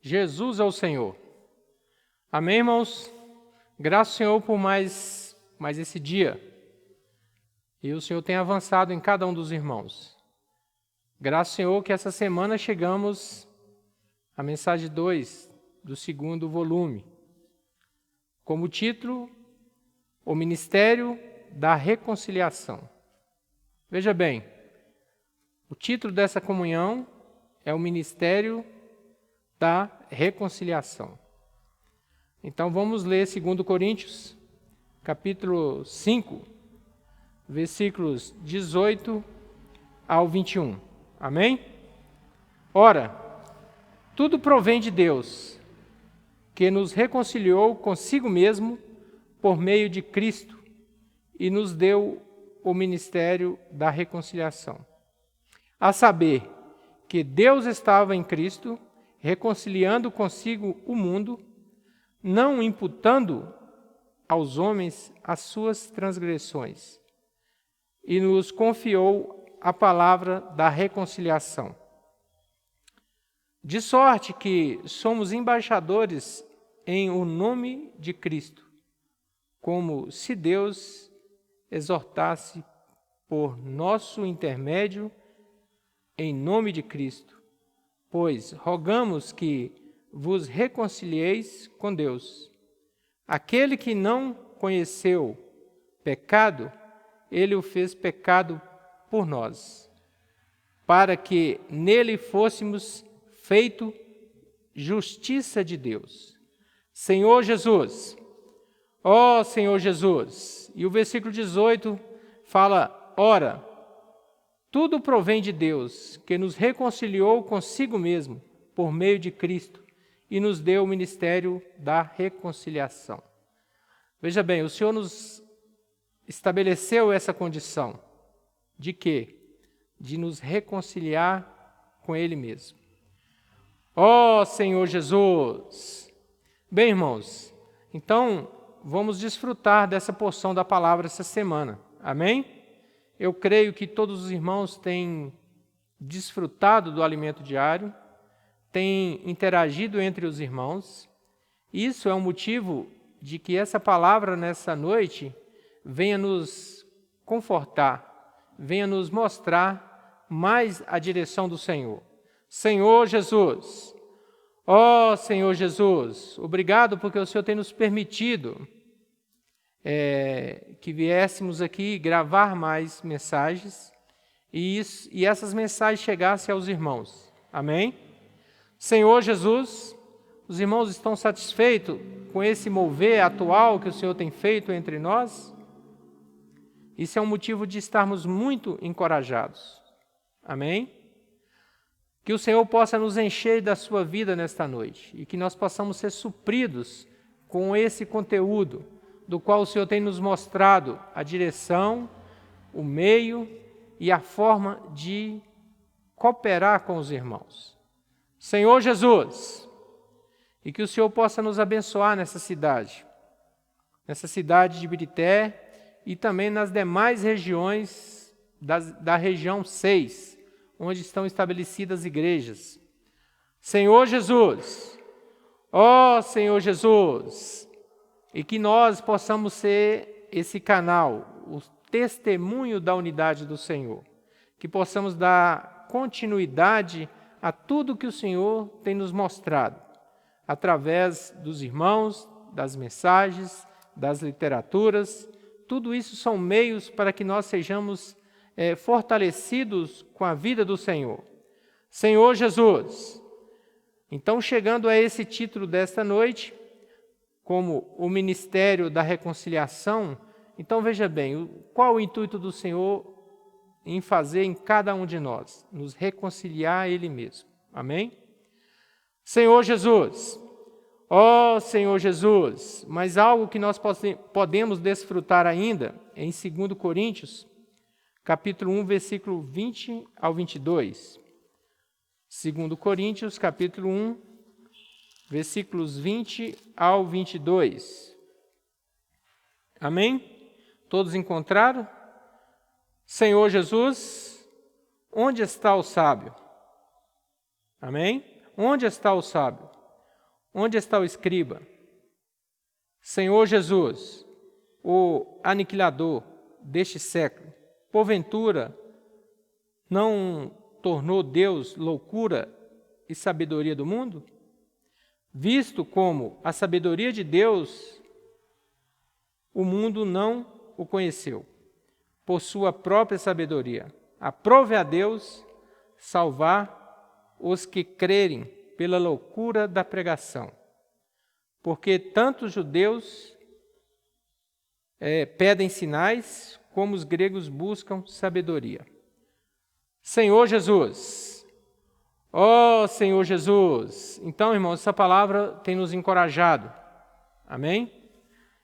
Jesus é o Senhor. Amém, irmãos? Graças ao Senhor por mais esse dia. E o Senhor tem avançado em cada um dos irmãos. Graças ao Senhor que essa semana chegamos à mensagem 2 do segundo volume. Como título, o Ministério da Reconciliação. Veja bem, o título dessa comunhão é o Ministério da Reconciliação. Então vamos ler 2 Coríntios, capítulo 5, versículos 18 ao 21. Amém? Ora, tudo provém de Deus, que nos reconciliou consigo mesmo por meio de Cristo e nos deu o ministério da reconciliação. A saber, que Deus estava em Cristo, reconciliando consigo o mundo, não imputando aos homens as suas transgressões, e nos confiou a palavra da reconciliação. De sorte que somos embaixadores em o nome de Cristo, como se Deus exortasse por nosso intermédio em nome de Cristo. Pois rogamos que vos reconcilieis com Deus. Aquele que não conheceu pecado, ele o fez pecado por nós, para que nele fôssemos feito justiça de Deus. Senhor Jesus, ó Senhor Jesus. E o versículo 18 fala, ora, tudo provém de Deus, que nos reconciliou consigo mesmo, por meio de Cristo, e nos deu o ministério da reconciliação. Veja bem, o Senhor nos estabeleceu essa condição. De quê? De nos reconciliar com Ele mesmo. Ó Senhor Jesus! Bem, irmãos, então vamos desfrutar dessa porção da palavra essa semana. Amém? Eu creio que todos os irmãos têm desfrutado do alimento diário, têm interagido entre os irmãos. Isso é um motivo de que essa palavra nessa noite venha nos confortar, venha nos mostrar mais a direção do Senhor. Senhor Jesus, ó Senhor Jesus, obrigado porque o Senhor tem nos permitido que viéssemos aqui gravar mais mensagens e essas mensagens chegassem aos irmãos. Amém? Senhor Jesus, os irmãos estão satisfeitos com esse mover atual que o Senhor tem feito entre nós? Isso é um motivo de estarmos muito encorajados. Amém? Que o Senhor possa nos encher da sua vida nesta noite e que nós possamos ser supridos com esse conteúdo do qual o Senhor tem nos mostrado a direção, o meio e a forma de cooperar com os irmãos. Senhor Jesus, e que o Senhor possa nos abençoar nessa cidade de Ibirité e também nas demais regiões da região 6, onde estão estabelecidas igrejas. Senhor Jesus, ó Senhor Jesus, e que nós possamos ser esse canal, o testemunho da unidade do Senhor, que possamos dar continuidade a tudo que o Senhor tem nos mostrado, através dos irmãos, das mensagens, das literaturas. Tudo isso são meios para que nós sejamos fortalecidos com a vida do Senhor. Senhor Jesus, então chegando a esse título desta noite, como o Ministério da Reconciliação, então veja bem, qual o intuito do Senhor em fazer em cada um de nós? Nos reconciliar a Ele mesmo. Amém? Senhor Jesus, ó Senhor Jesus, mas algo que nós podemos desfrutar ainda em 2 Coríntios, capítulo 1, versículo 20 ao 22. 2 Coríntios, capítulo 1, versículos 20 ao 22. Amém? Todos encontraram? Senhor Jesus, onde está o sábio? Amém? Onde está o sábio? Onde está o escriba? Senhor Jesus, o aniquilador deste século, porventura não tornou Deus loucura e sabedoria do mundo? Visto como a sabedoria de Deus, o mundo não o conheceu, por sua própria sabedoria. Aprove a Deus salvar os que crerem pela loucura da pregação, porque tanto os judeus pedem sinais, como os gregos buscam sabedoria. Senhor Jesus, ó Senhor Jesus. Então, irmãos, essa palavra tem nos encorajado, amém?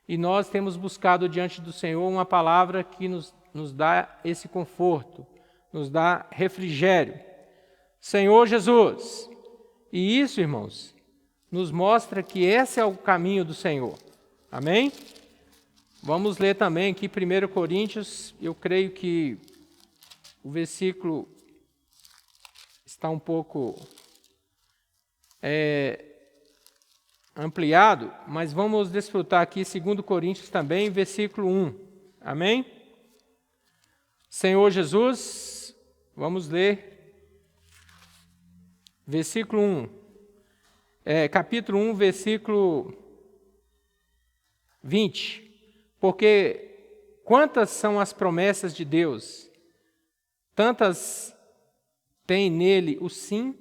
E nós temos buscado diante do Senhor uma palavra que nos dá esse conforto, nos dá refrigério. Senhor Jesus. E isso, irmãos, nos mostra que esse é o caminho do Senhor. Amém? Vamos ler também aqui 1 Coríntios. Eu creio que o versículo está um pouco ampliado, mas vamos desfrutar aqui 2 Coríntios também, versículo 1. Amém? Senhor Jesus, vamos ler versículo 1. Capítulo 1, versículo 20. Porque quantas são as promessas de Deus, tantas tem nele o sim,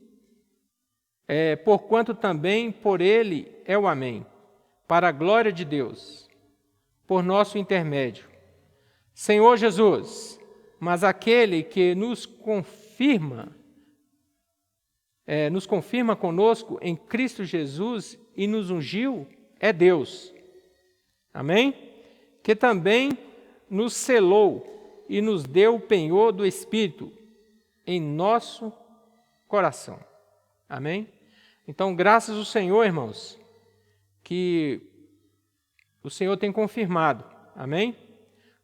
porquanto também por ele é o amém, para a glória de Deus, por nosso intermédio. Senhor Jesus, mas aquele que nos confirma conosco em Cristo Jesus e nos ungiu é Deus. Amém? Que também nos selou e nos deu o penhor do Espírito em nosso coração. Amém? Então, graças ao Senhor, irmãos, que o Senhor tem confirmado. Amém?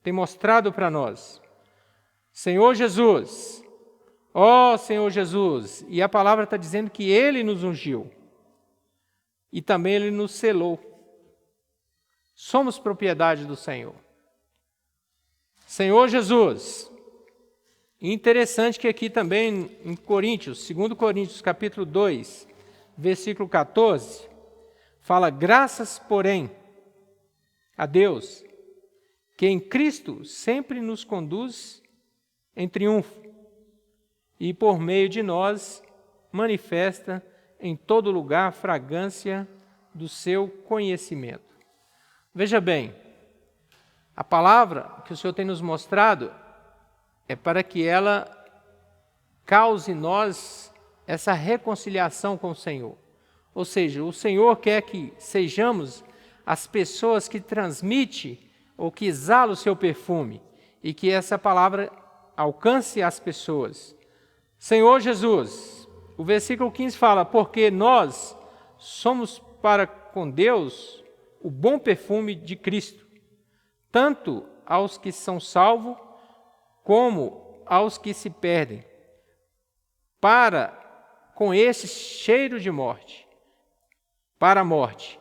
Tem mostrado para nós. Senhor Jesus, ó Senhor Jesus, e a palavra está dizendo que Ele nos ungiu e também Ele nos selou. Somos propriedade do Senhor. Senhor Jesus. Interessante que aqui também em Coríntios, 2 Coríntios capítulo 2, versículo 14, fala: graças, porém, a Deus, que em Cristo sempre nos conduz em triunfo e por meio de nós manifesta em todo lugar a fragrância do seu conhecimento. Veja bem, a palavra que o Senhor tem nos mostrado é para que ela cause em nós essa reconciliação com o Senhor. Ou seja, o Senhor quer que sejamos as pessoas que transmitem ou que exalam o seu perfume e que essa palavra alcance as pessoas. Senhor Jesus, o versículo 15 fala: porque nós somos para com Deus o bom perfume de Cristo, tanto aos que são salvos, como aos que se perdem, para com esse cheiro de morte, para a morte,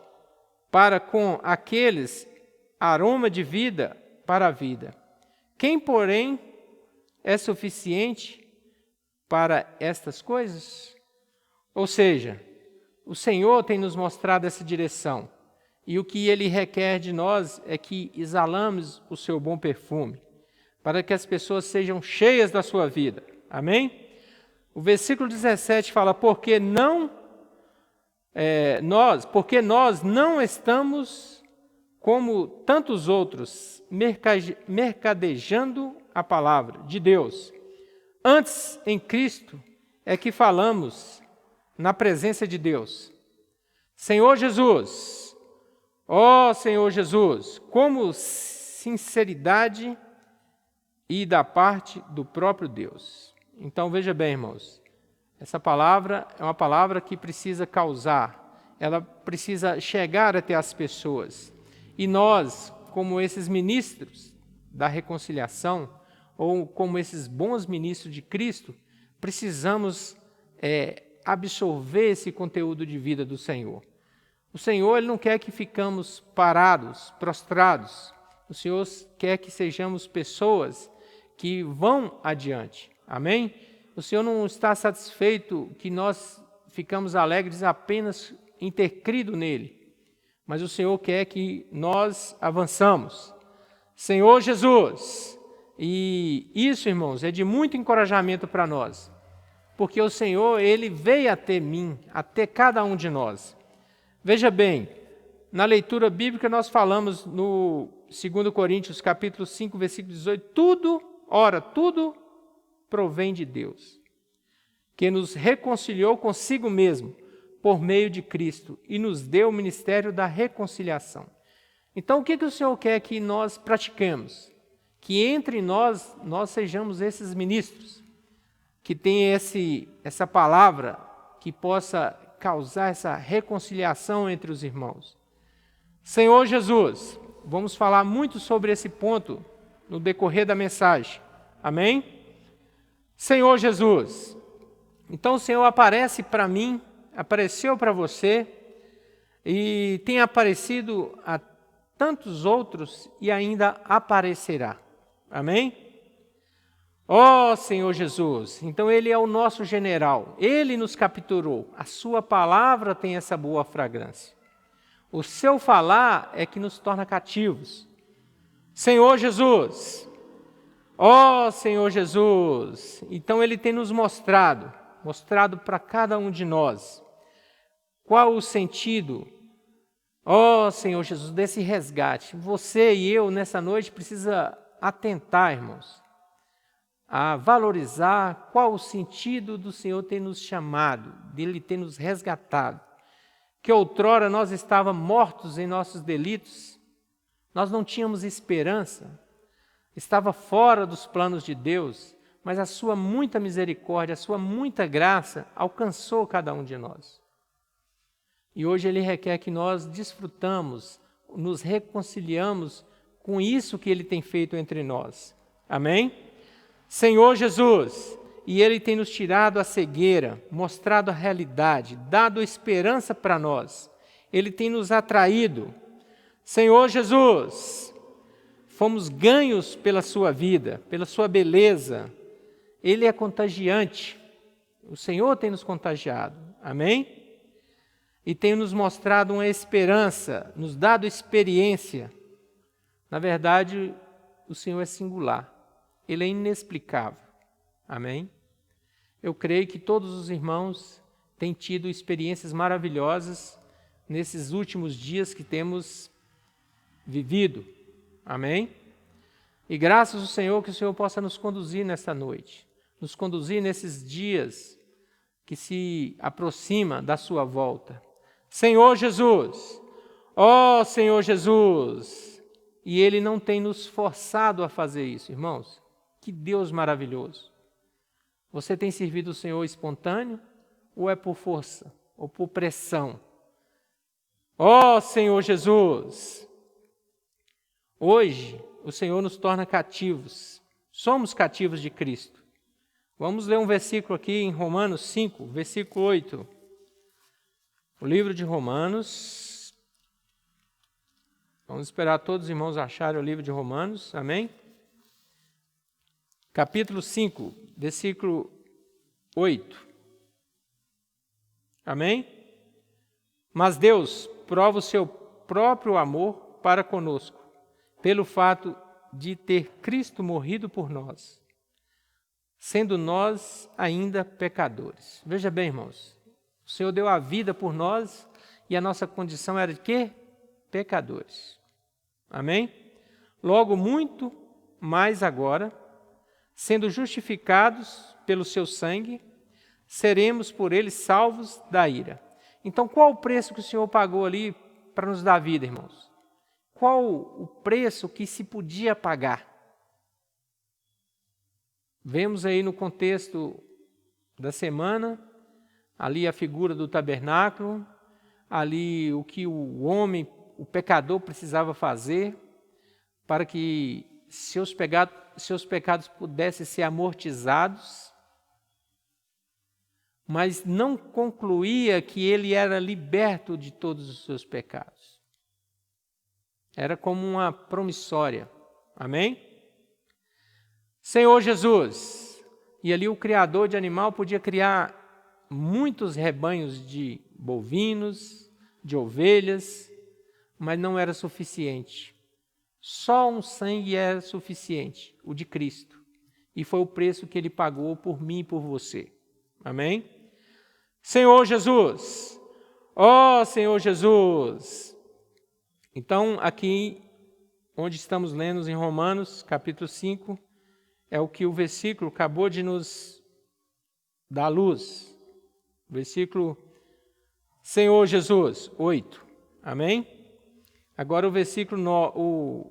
para com aqueles aroma de vida para a vida. Quem, porém, é suficiente para estas coisas? Ou seja, o Senhor tem nos mostrado essa direção. E o que Ele requer de nós é que exalamos o seu bom perfume, para que as pessoas sejam cheias da sua vida. Amém? O versículo 17 fala: porque nós não estamos como tantos outros, mercadejando a palavra de Deus. Antes, em Cristo, é que falamos na presença de Deus. Senhor Jesus, ó Senhor Jesus, como sinceridade e da parte do próprio Deus. Então, veja bem, irmãos, essa palavra é uma palavra que precisa causar, ela precisa chegar até as pessoas. E nós, como esses ministros da reconciliação, ou como esses bons ministros de Cristo, precisamos absorver esse conteúdo de vida do Senhor. O Senhor, Ele não quer que ficamos parados, prostrados. O Senhor quer que sejamos pessoas que vão adiante. Amém? O Senhor não está satisfeito que nós ficamos alegres apenas em ter crido nele, mas o Senhor quer que nós avançamos. Senhor Jesus, e isso, irmãos, é de muito encorajamento para nós, porque o Senhor, Ele veio até mim, até cada um de nós. Veja bem, na leitura bíblica nós falamos no 2 Coríntios capítulo 5, versículo 18, tudo provém de Deus, que nos reconciliou consigo mesmo, por meio de Cristo, e nos deu o ministério da reconciliação. Então, o que o Senhor quer que nós pratiquemos? Que entre nós sejamos esses ministros, que tenha essa palavra que possa causar essa reconciliação entre os irmãos. Senhor Jesus, vamos falar muito sobre esse ponto no decorrer da mensagem. Amém? Senhor Jesus, então o Senhor aparece para mim, apareceu para você e tem aparecido a tantos outros e ainda aparecerá. Amém? Ó Senhor Jesus, então Ele é o nosso general, Ele nos capturou, a Sua palavra tem essa boa fragrância. O seu falar é que nos torna cativos. Senhor Jesus, ó Senhor Jesus, então Ele tem nos mostrado para cada um de nós, qual o sentido, ó Senhor Jesus, desse resgate. Você e eu, nessa noite, precisa atentar, irmãos, a valorizar qual o sentido do Senhor ter nos chamado, dele ter nos resgatado. Que outrora nós estávamos mortos em nossos delitos, nós não tínhamos esperança, estava fora dos planos de Deus, mas a sua muita misericórdia, a sua muita graça alcançou cada um de nós. E hoje Ele requer que nós desfrutamos, nos reconciliamos com isso que Ele tem feito entre nós. Amém? Senhor Jesus, e Ele tem nos tirado a cegueira, mostrado a realidade, dado esperança para nós. Ele tem nos atraído. Senhor Jesus, fomos ganhos pela sua vida, pela sua beleza. Ele é contagiante. O Senhor tem nos contagiado. Amém? E tem nos mostrado uma esperança, nos dado experiência. Na verdade, o Senhor é singular. Ele é inexplicável. Amém? Eu creio que todos os irmãos têm tido experiências maravilhosas nesses últimos dias que temos vivido. Amém? E graças ao Senhor, que o Senhor possa nos conduzir nesta noite, nos conduzir nesses dias que se aproxima da sua volta. Senhor Jesus, ó Senhor Jesus, e Ele não tem nos forçado a fazer isso, irmãos. Que Deus maravilhoso. Você tem servido o Senhor espontâneo ou é por força ou por pressão? Ó Senhor Jesus, hoje o Senhor nos torna cativos. Somos cativos de Cristo. Vamos ler um versículo aqui em Romanos 5, versículo 8. O livro de Romanos. Vamos esperar todos os irmãos acharem o livro de Romanos. Amém? Capítulo 5, versículo 8. Amém? Mas Deus prova o seu próprio amor para conosco, pelo fato de ter Cristo morrido por nós, sendo nós ainda pecadores. Veja bem, irmãos, o Senhor deu a vida por nós e a nossa condição era de quê? Pecadores. Amém? Logo, muito mais agora, sendo justificados pelo seu sangue, seremos por ele salvos da ira. Então, qual o preço que o Senhor pagou ali para nos dar vida, irmãos? Qual o preço que se podia pagar? Vemos aí no contexto da semana, ali a figura do tabernáculo, ali o que o homem, o pecador, precisava fazer para que seus pecados pudessem ser amortizados. mas não concluía que ele era liberto de todos os seus pecados. Era como uma promissória. Amém? Senhor Jesus, e ali o criador de animal podia criar muitos rebanhos de bovinos, de ovelhas, mas não era suficiente. Só um sangue era suficiente, o de Cristo. E foi o preço que ele pagou por mim e por você. Amém? Senhor Jesus, ó Senhor Jesus. Então, aqui onde estamos lendo em Romanos, capítulo 5, é o que o versículo acabou de nos dar luz. Versículo Senhor Jesus, 8. Amém? Agora o versículo o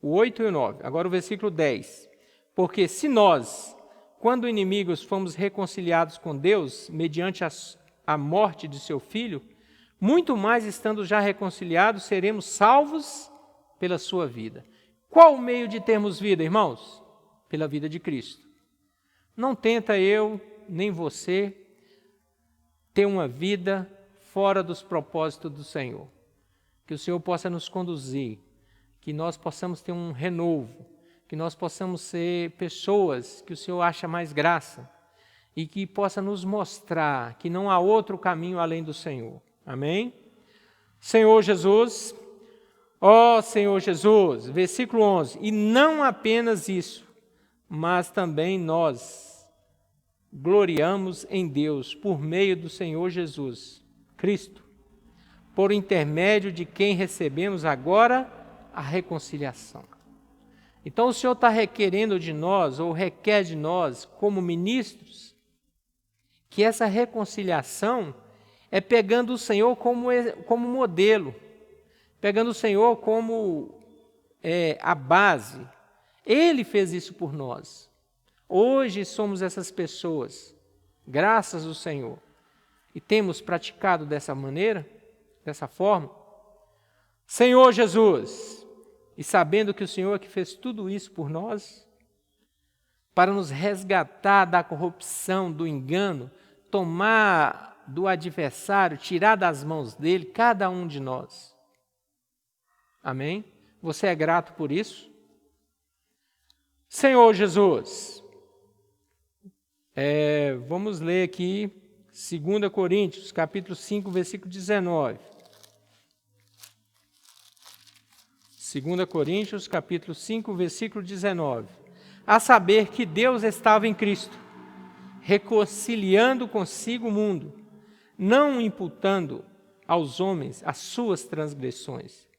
8 e o 9. Agora o versículo 10. Porque se nós, quando inimigos, fomos reconciliados com Deus, mediante a morte de seu Filho, muito mais estando já reconciliados, seremos salvos pela sua vida. Qual o meio de termos vida, irmãos? Pela vida de Cristo. Não tenta eu, nem você, ter uma vida fora dos propósitos do Senhor. Que o Senhor possa nos conduzir, que nós possamos ter um renovo, que nós possamos ser pessoas que o Senhor acha mais graça e que possa nos mostrar que não há outro caminho além do Senhor. Amém? Senhor Jesus, ó Senhor Jesus, versículo 11, e não apenas isso, mas também nós gloriamos em Deus por meio do Senhor Jesus Cristo, por intermédio de quem recebemos agora a reconciliação. Então o Senhor está requerendo de nós, ou requer de nós, como ministros, que essa reconciliação é pegando o Senhor como modelo, pegando o Senhor como a base. Ele fez isso por nós. Hoje somos essas pessoas, graças ao Senhor. E temos praticado dessa maneira, dessa forma. Senhor Jesus, e sabendo que o Senhor é que fez tudo isso por nós, para nos resgatar da corrupção, do engano, tomar do adversário, tirar das mãos dele cada um de nós. Amém? Você é grato por isso? Senhor Jesus, vamos ler aqui 2 Coríntios, capítulo 5, versículo 19. 2 Coríntios, capítulo 5, versículo 19. A saber que Deus estava em Cristo, reconciliando consigo o mundo, não imputando aos homens as suas transgressões,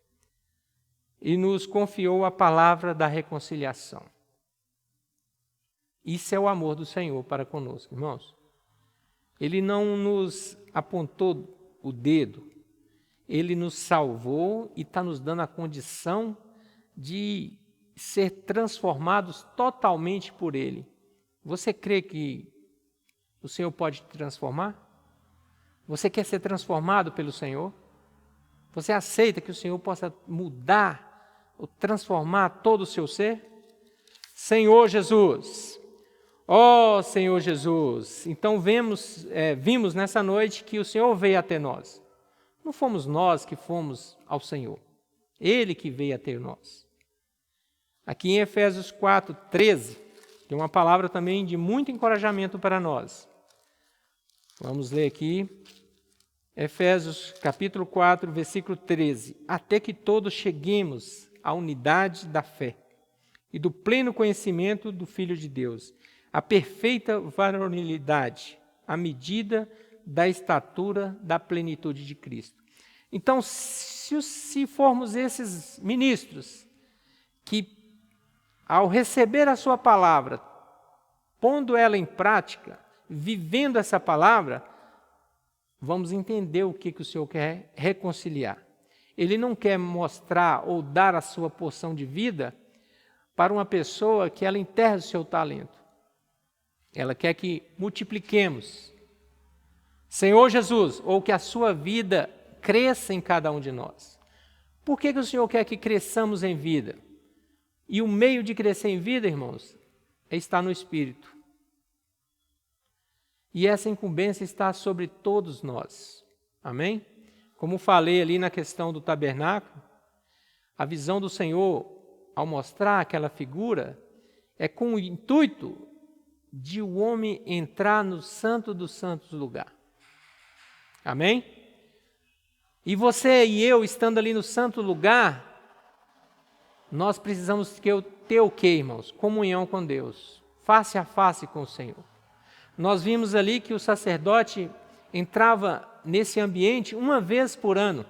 e nos confiou a palavra da reconciliação. Isso é o amor do Senhor para conosco, irmãos. Ele não nos apontou o dedo, Ele nos salvou e está nos dando a condição de ser transformados totalmente por Ele. Você crê que o Senhor pode te transformar? Você quer ser transformado pelo Senhor? Você aceita que o Senhor possa mudar ou transformar todo o seu ser? Senhor Jesus, ó Senhor Jesus, então vimos nessa noite que o Senhor veio até nós. Não fomos nós que fomos ao Senhor, Ele que veio até nós. Aqui em Efésios 4, 13, tem uma palavra também de muito encorajamento para nós. Vamos ler aqui, Efésios capítulo 4, versículo 13. Até que todos cheguemos à unidade da fé e do pleno conhecimento do Filho de Deus, a perfeita varonilidade, à medida da estatura da plenitude de Cristo. Então, se formos esses ministros que, ao receber a sua palavra, pondo ela em prática, vivendo essa palavra, vamos entender o que o Senhor quer reconciliar. Ele não quer mostrar ou dar a sua porção de vida para uma pessoa que ela enterra o seu talento. Ela quer que multipliquemos. Senhor Jesus, ou que a sua vida cresça em cada um de nós. Por que o Senhor quer que cresçamos em vida? E o meio de crescer em vida, irmãos, é estar no Espírito. E essa incumbência está sobre todos nós. Amém? Como falei ali na questão do tabernáculo, a visão do Senhor, ao mostrar aquela figura, é com o intuito de o homem entrar no santo dos santos lugar. Amém? E você e eu, estando ali no santo lugar, nós precisamos ter o quê, irmãos? Comunhão com Deus, face a face com o Senhor. Nós vimos ali que o sacerdote entrava nesse ambiente uma vez por ano.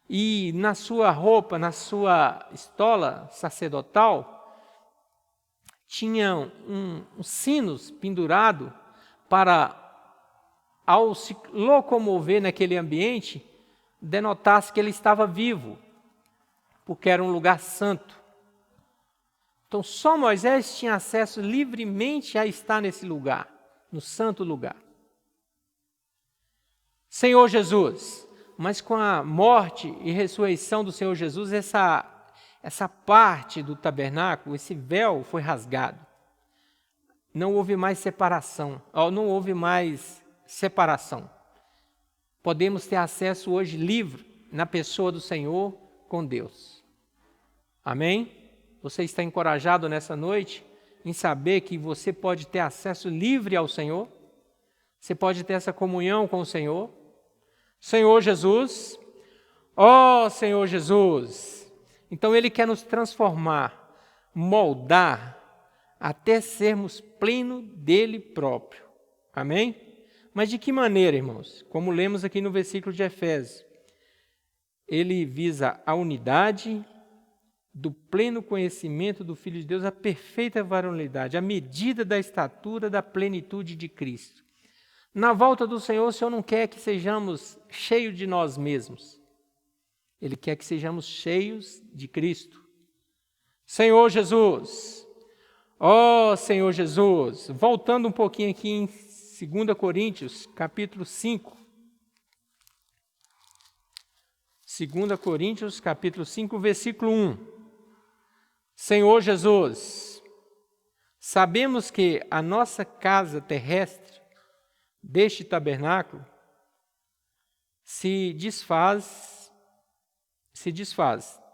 E na sua roupa, na sua estola sacerdotal, tinham uns sinos pendurados para, ao se locomover naquele ambiente, denotasse que ele estava vivo, porque era um lugar santo. Então, só Moisés tinha acesso livremente a estar nesse lugar, no santo lugar. Senhor Jesus, mas com a morte e ressurreição do Senhor Jesus, essa parte do tabernáculo, esse véu foi rasgado. Não houve mais separação, Podemos ter acesso hoje livre na pessoa do Senhor com Deus. Amém? Você está encorajado nessa noite em saber que você pode ter acesso livre ao Senhor? Você pode ter essa comunhão com o Senhor? Senhor Jesus, ó Senhor Jesus, então Ele quer nos transformar, moldar, até sermos pleno dEle próprio. Amém? Mas de que maneira, irmãos? Como lemos aqui no versículo de Efésios, ele visa a unidade do pleno conhecimento do Filho de Deus, a perfeita varonilidade, a medida da estatura da plenitude de Cristo. Na volta do Senhor, o Senhor não quer que sejamos cheios de nós mesmos. Ele quer que sejamos cheios de Cristo. Senhor Jesus, ó Senhor Jesus, voltando um pouquinho aqui em 2 Coríntios, capítulo 5. 2 Coríntios, capítulo 5, versículo 1. Senhor Jesus, sabemos que a nossa casa terrestre, deste tabernáculo, se desfaz.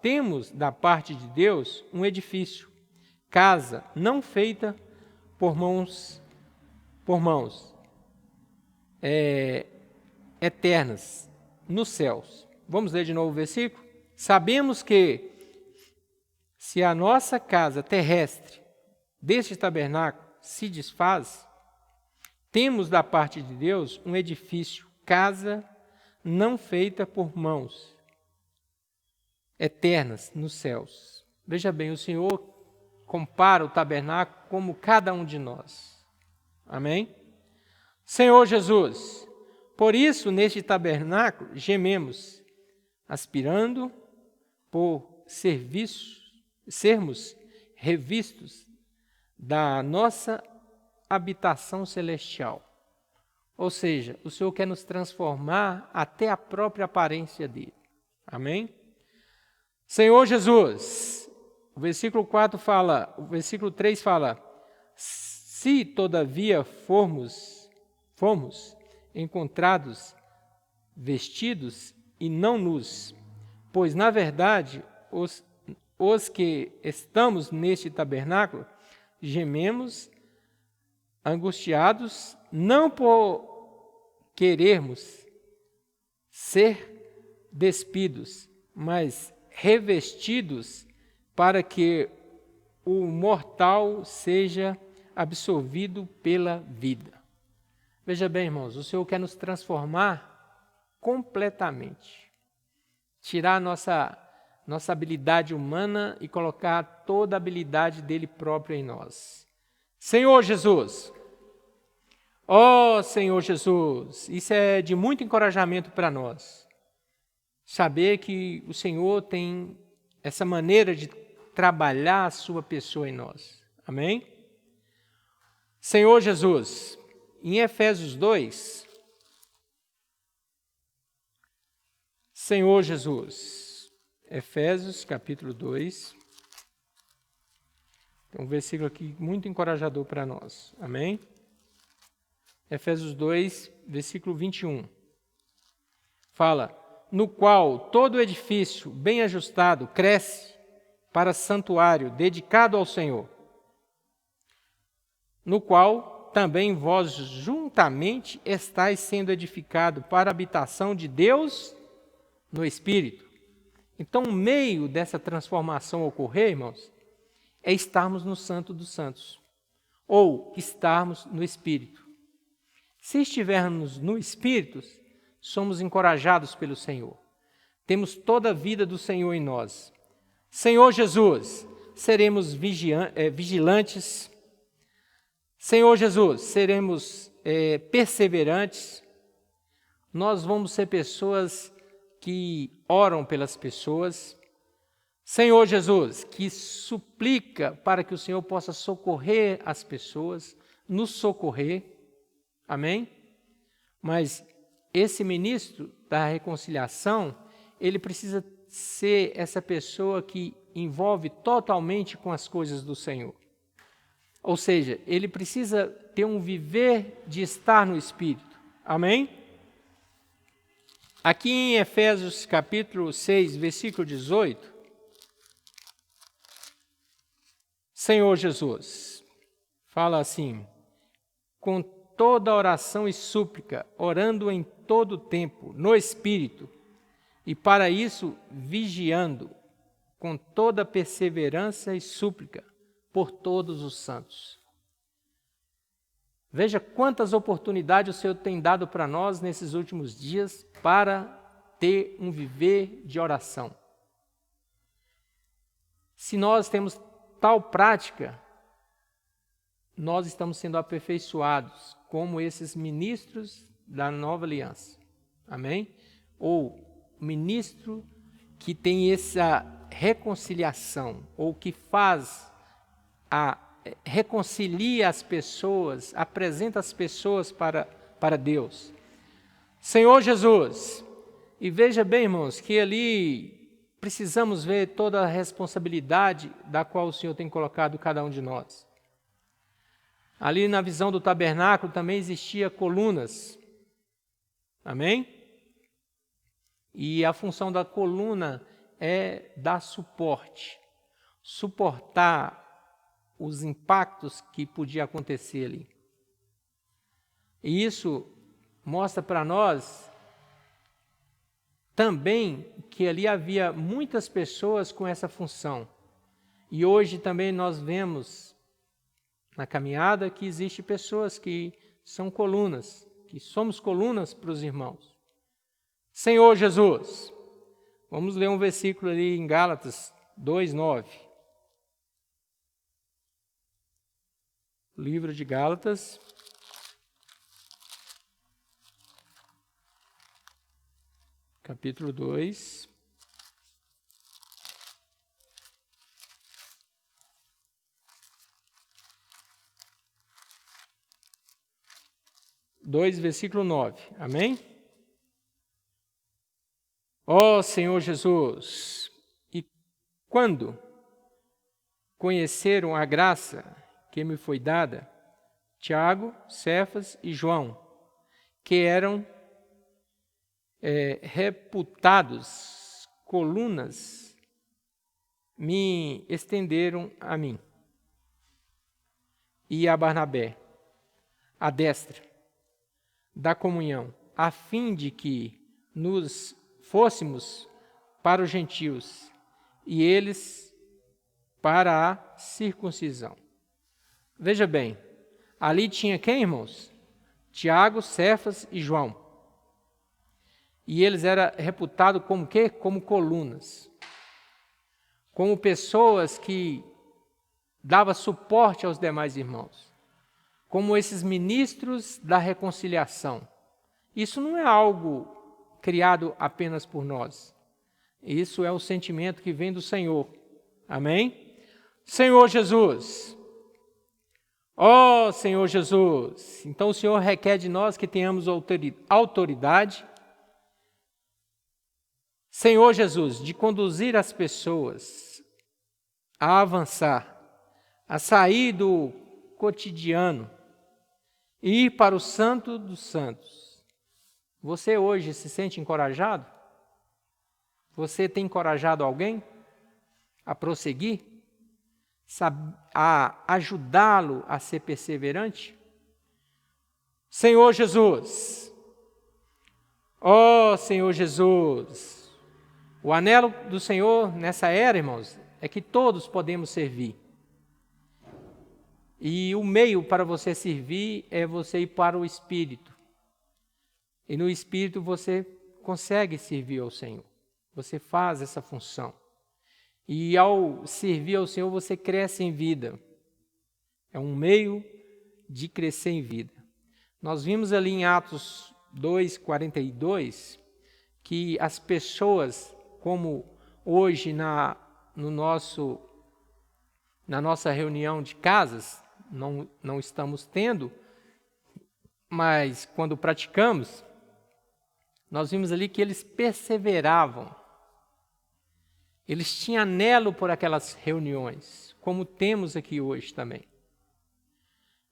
Temos da parte de Deus um edifício, casa não feita por mãos eternas, nos céus. Vamos ler de novo o versículo? Sabemos que se a nossa casa terrestre deste tabernáculo se desfaz, temos da parte de Deus um edifício, casa não feita por mãos, eternas nos céus. Veja bem, o Senhor compara o tabernáculo como cada um de nós. Amém? Senhor Jesus, por isso neste tabernáculo gememos, aspirando por sermos revistos da nossa habitação celestial. Ou seja, o Senhor quer nos transformar até a própria aparência dele. Amém? Senhor Jesus, o versículo 3 fala, se todavia formos encontrados vestidos e não nus, pois na verdade os que estamos neste tabernáculo gememos angustiados, não por querermos ser despidos, mas revestidos para que o mortal seja absorvido pela vida. Veja bem, irmãos, o Senhor quer nos transformar completamente, tirar a nossa habilidade humana e colocar toda a habilidade dele próprio em nós. Senhor Jesus, ó Senhor Jesus, isso é de muito encorajamento para nós. Saber que o Senhor tem essa maneira de trabalhar a sua pessoa em nós. Amém? Senhor Jesus, em Efésios 2, Senhor Jesus, Efésios capítulo 2, tem um versículo aqui muito encorajador para nós. Amém? Efésios 2, versículo 21. Fala: no qual todo edifício bem ajustado cresce para santuário dedicado ao Senhor, no qual também vós juntamente estáis sendo edificado para a habitação de Deus no Espírito. Então, o meio dessa transformação ocorrer, irmãos, é estarmos no Santo dos Santos, ou estarmos no Espírito. Se estivermos no Espírito, somos encorajados pelo Senhor. Temos toda a vida do Senhor em nós. Senhor Jesus, seremos vigilantes. Senhor Jesus, seremos perseverantes. Nós vamos ser pessoas que oram pelas pessoas. Senhor Jesus, que suplica para que o Senhor possa socorrer as pessoas, nos socorrer. Amém? Mas esse ministro da reconciliação, ele precisa ser essa pessoa que envolve totalmente com as coisas do Senhor. Ou seja, ele precisa ter um viver de estar no Espírito. Amém? Aqui em Efésios capítulo 6, versículo 18, Senhor Jesus fala assim: com toda oração e súplica, orando em todo tempo, no Espírito, e para isso vigiando, com toda perseverança e súplica, por todos os santos. Veja quantas oportunidades o Senhor tem dado para nós nesses últimos dias para ter um viver de oração. Se nós temos tal prática, nós estamos sendo aperfeiçoados como esses ministros da nova aliança. Amém? Ou ministro que tem essa reconciliação, ou que reconcilia as pessoas, apresenta as pessoas para Deus. Senhor Jesus, e veja bem, irmãos, que ali precisamos ver toda a responsabilidade da qual o Senhor tem colocado cada um de nós. Ali na visão do tabernáculo também existia colunas. Amém? E a função da coluna é dar suporte, suportar os impactos que podia acontecer ali. E isso mostra para nós também que ali havia muitas pessoas com essa função. E hoje também nós vemos na caminhada que existem pessoas que são colunas, que somos colunas para os irmãos. Senhor Jesus, vamos ler um versículo ali em Gálatas 2:9. Livro de Gálatas, capítulo 2. Versículo 9. Amém? Ó Senhor Jesus, e quando conheceram a graça que me foi dada, Tiago, Cefas e João, que eram reputados colunas, me estenderam a mim e a Barnabé, a destra da comunhão, a fim de que nos fôssemos para os gentios e eles para a circuncisão. Veja bem, ali tinha quem, irmãos? Tiago, Cefas e João. E eles eram reputados como quê? Como colunas. Como pessoas que davam suporte aos demais irmãos. Como esses ministros da reconciliação. Isso não é algo criado apenas por nós. Isso é o sentimento que vem do Senhor. Amém? Senhor Jesus. Ó Senhor Jesus. Então o Senhor requer de nós que tenhamos autoridade. Senhor Jesus, de conduzir as pessoas a avançar, a sair do cotidiano ir para o Santo dos Santos. Você hoje se sente encorajado? Você tem encorajado alguém a prosseguir? A ajudá-lo a ser perseverante? Senhor Jesus, ó Senhor Jesus, o anelo do Senhor nessa era, irmãos, é que todos podemos servir. E o meio para você servir é você ir para o Espírito. E no Espírito você consegue servir ao Senhor. Você faz essa função. E ao servir ao Senhor, você cresce em vida. É um meio de crescer em vida. Nós vimos ali em Atos 2:42, que as pessoas, como hoje na nossa reunião de casas, não estamos tendo, mas quando praticamos, nós vimos ali que eles perseveravam. Eles tinham anelo por aquelas reuniões, como temos aqui hoje também.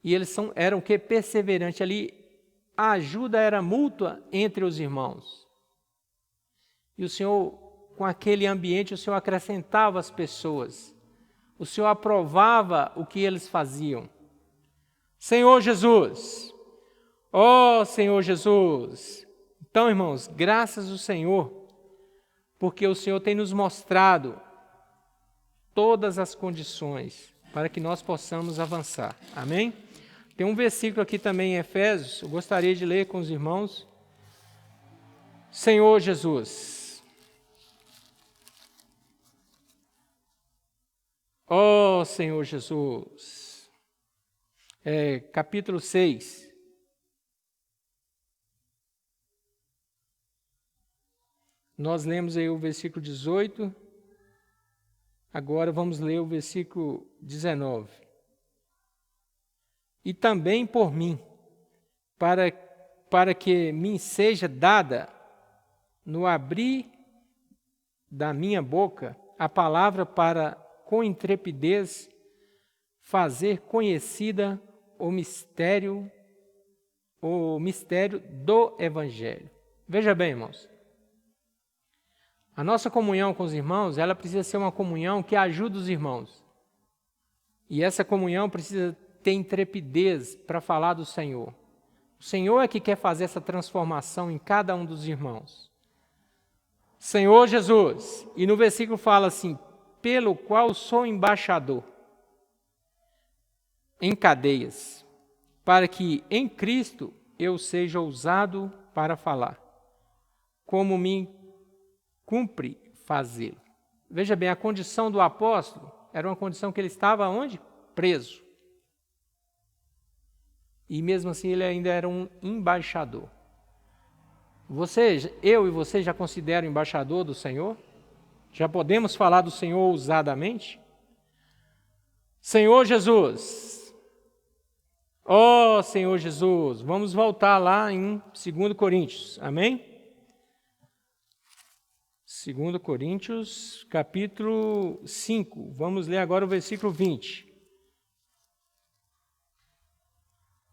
E eles eram o que? Perseverantes. Ali a ajuda era mútua entre os irmãos. E o Senhor, com aquele ambiente, o Senhor acrescentava as pessoas. O Senhor aprovava o que eles faziam. Senhor Jesus, ó Senhor Jesus. Então, irmãos, graças ao Senhor, porque o Senhor tem nos mostrado todas as condições para que nós possamos avançar. Amém? Tem um versículo aqui também em Efésios, eu gostaria de ler com os irmãos. Senhor Jesus, ó Senhor Jesus, capítulo 6. Nós lemos aí o versículo 18, agora vamos ler o versículo 19. E também por mim, para que me seja dada, no abrir da minha boca, a palavra para, com intrepidez, fazer conhecida o mistério do Evangelho. Veja bem, irmãos, a nossa comunhão com os irmãos, ela precisa ser uma comunhão que ajuda os irmãos. E essa comunhão precisa ter intrepidez para falar do Senhor. O Senhor é que quer fazer essa transformação em cada um dos irmãos. Senhor Jesus, e no versículo fala assim, pelo qual sou embaixador em cadeias, para que em Cristo eu seja ousado para falar, como me cumpre fazê-lo. Veja bem, a condição do apóstolo era uma condição que ele estava onde? Preso. E mesmo assim ele ainda era um embaixador. Eu e você já consideram embaixador do Senhor? Já podemos falar do Senhor ousadamente? Senhor Jesus, ó Senhor Jesus, vamos voltar lá em 2 Coríntios, amém? 2 Coríntios, capítulo 5, vamos ler agora o versículo 20.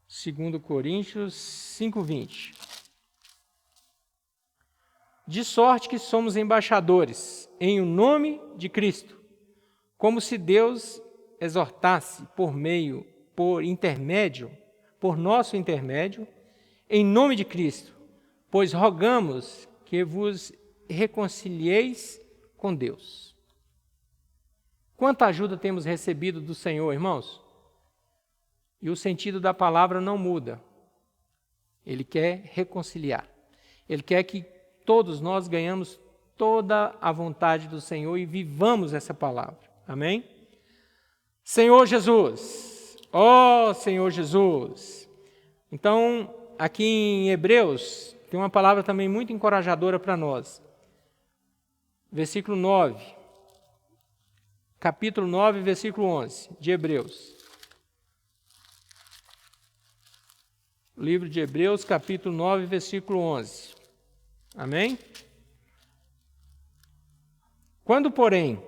2 Coríntios 5, 20. De sorte que somos embaixadores em o nome de Cristo, como se Deus exortasse por nosso intermédio, em nome de Cristo, pois rogamos que vos reconcilieis com Deus. Quanta ajuda temos recebido do Senhor, irmãos? E o sentido da palavra não muda. Ele quer reconciliar. Ele quer que todos nós ganhamos toda a vontade do Senhor e vivamos essa palavra. Amém? Senhor Jesus, ó Senhor Jesus. Então, aqui em Hebreus, tem uma palavra também muito encorajadora para nós. Versículo 9. Capítulo 9, versículo 11, de Hebreus. Livro de Hebreus, capítulo 9, versículo 11. Amém? Quando, porém,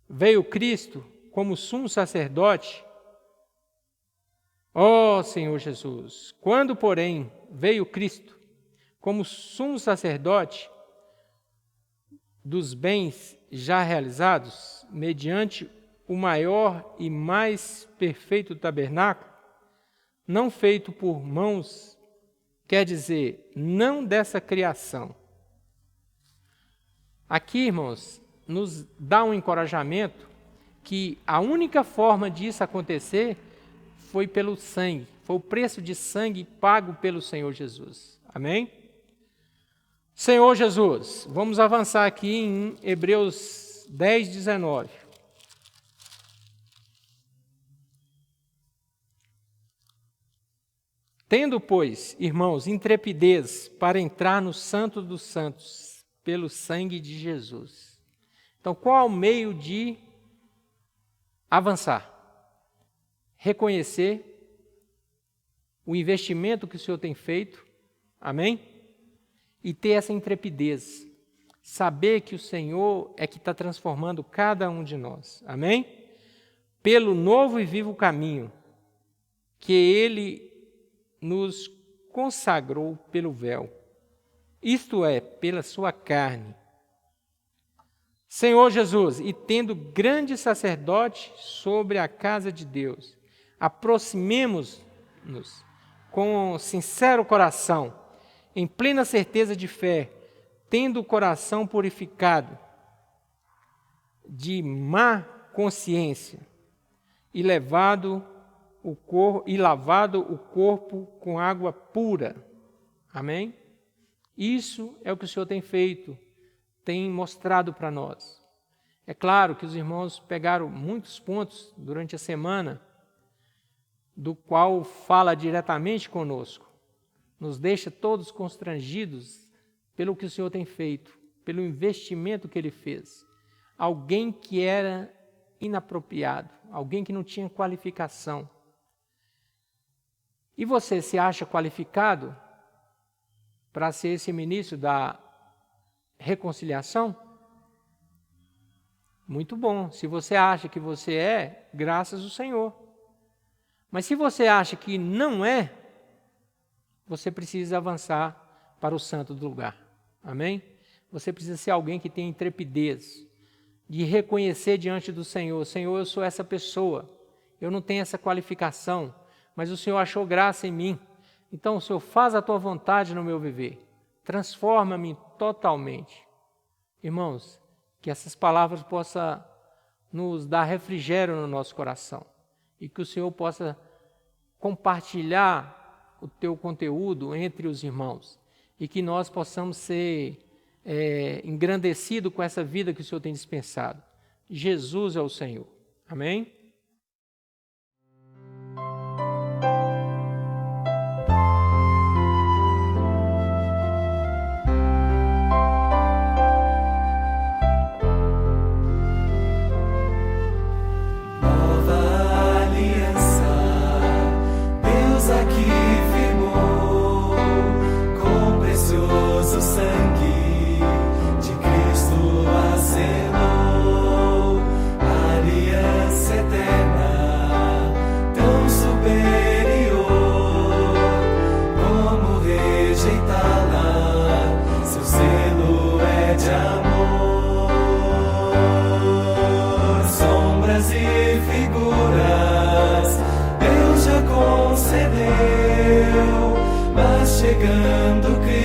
veio Cristo como sumo sacerdote, Ó Senhor Jesus, quando, porém, veio Cristo como sumo sacerdote dos bens já realizados, mediante o maior e mais perfeito tabernáculo, não feito por mãos, quer dizer, não dessa criação. Aqui, irmãos, nos dá um encorajamento que a única forma disso acontecer foi pelo sangue, foi o preço de sangue pago pelo Senhor Jesus. Amém? Senhor Jesus, vamos avançar aqui em Hebreus 10, 19. Tendo, pois, irmãos, intrepidez para entrar no Santo dos Santos, pelo sangue de Jesus. Então, qual é o meio de avançar? Reconhecer o investimento que o Senhor tem feito, amém? E ter essa intrepidez, saber que o Senhor é que está transformando cada um de nós, amém? Pelo novo e vivo caminho que Ele nos consagrou pelo véu, isto é, pela sua carne. Senhor Jesus, e tendo grande sacerdote sobre a casa de Deus, aproximemo-nos com sincero coração, em plena certeza de fé, tendo o coração purificado de má consciência e lavado o corpo com água pura. Amém? Isso é o que o Senhor tem feito, tem mostrado para nós. É claro que os irmãos pegaram muitos pontos durante a semana, do qual fala diretamente conosco, nos deixa todos constrangidos pelo que o Senhor tem feito, pelo investimento que Ele fez. Alguém que era inapropriado, alguém que não tinha qualificação. E você se acha qualificado para ser esse ministro da reconciliação? Muito bom. Se você acha que você é, graças ao Senhor. Mas se você acha que não é, você precisa avançar para o santo do lugar. Amém? Você precisa ser alguém que tem intrepidez, de reconhecer diante do Senhor: Senhor, eu sou essa pessoa, eu não tenho essa qualificação, mas o Senhor achou graça em mim. Então, o Senhor, faz a tua vontade no meu viver. Transforma-me totalmente. Irmãos, que essas palavras possam nos dar refrigério no nosso coração. E que o Senhor possa compartilhar o teu conteúdo entre os irmãos. E que nós possamos ser engrandecidos com essa vida que o Senhor tem dispensado. Jesus é o Senhor. Amém? Chegando Cristo.